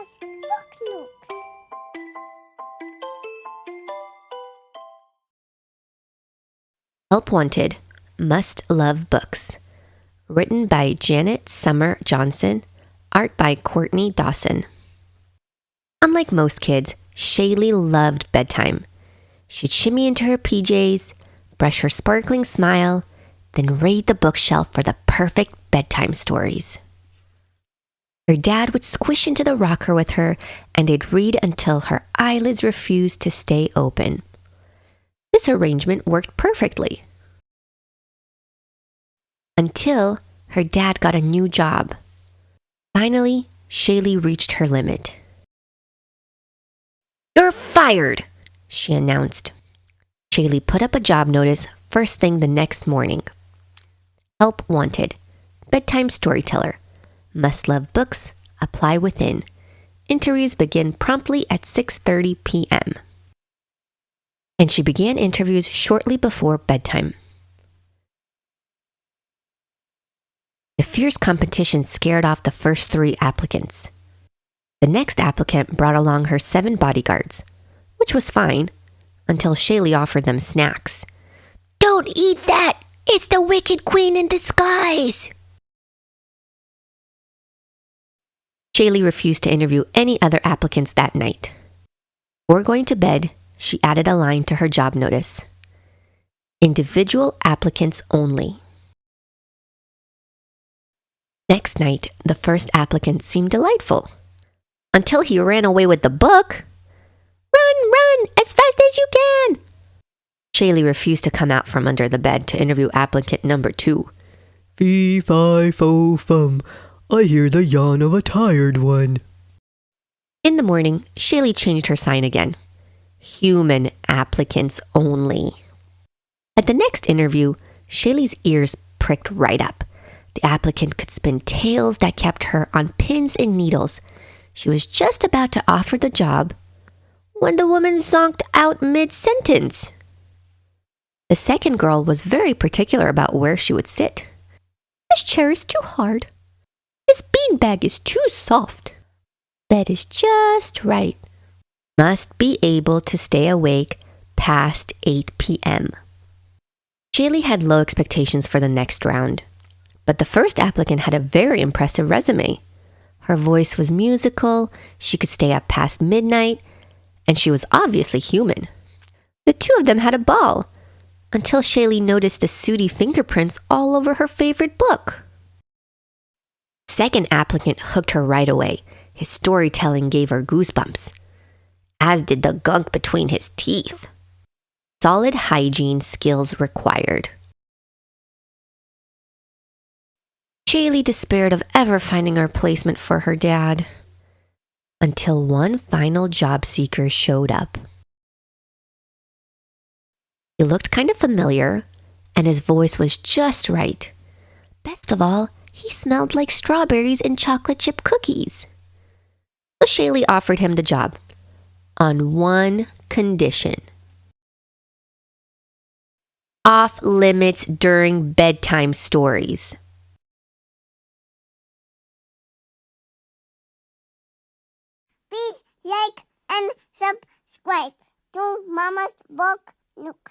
Mama's Book Nook. Help Wanted, Must Love Books. Written by Janet Summer Johnson. Art by Courtney Dawson. Unlike most kids, Shaylee loved bedtime. She'd shimmy into her PJs, brush her sparkling smile, then raid the bookshelf for the perfect bedtime stories. Her dad would squish into the rocker with her, and they'd read until her eyelids refused to stay open. This arrangement worked perfectly. Until her dad got a new job. Finally, Shaylee reached her limit. "You're fired," she announced. Shaylee put up a job notice first thing the next morning. Help Wanted, Bedtime Storyteller. Must love books. Apply within. Interviews begin promptly at 6:30 p.m. And she began interviews shortly before bedtime. The fierce competition scared off the first 3 applicants. The next applicant brought along her 7 bodyguards, which was fine, until Shaylee offered them snacks. "Don't eat that! It's the Wicked Queen in disguise!" Shaylee refused to interview any other applicants that night. Before going to bed, she added a line to her job notice. "Individual applicants only." Next night, the first applicant seemed delightful. Until he ran away with the book. Run, as fast as you can!" Shaylee refused to come out from under the bed to interview applicant number 2. "Fee, fi, fo, fum. I hear the yawn of a tired one." In the morning, Shaylee changed her sign again. Human applicants only. At the next interview, Shaylee's ears pricked right up. The applicant could spin tales that kept her on pins and needles. She was just about to offer the job when the woman zonked out mid-sentence. The second girl was very particular about where she would sit. "This chair is too hard. This beanbag is too soft. Bed is just right. Must be able to stay awake past 8 p.m. Shaylee had low expectations for the next round, but the first applicant had a very impressive resume. Her voice was musical, she could stay up past midnight, and she was obviously human. The 2 of them had a ball, until Shaylee noticed the sooty fingerprints all over her favorite book. Second applicant hooked her right away. His storytelling gave her goosebumps, as did the gunk between his teeth. Solid hygiene skills required. Shaylee despaired of ever finding a replacement for her dad, until one final job seeker showed up. He looked kind of familiar, and his voice was just right. Best of all, he smelled like strawberries and chocolate chip cookies. So Shaylee offered him the job, on one condition. Off limits during bedtime stories. Please like and subscribe to Mama's Book Nook.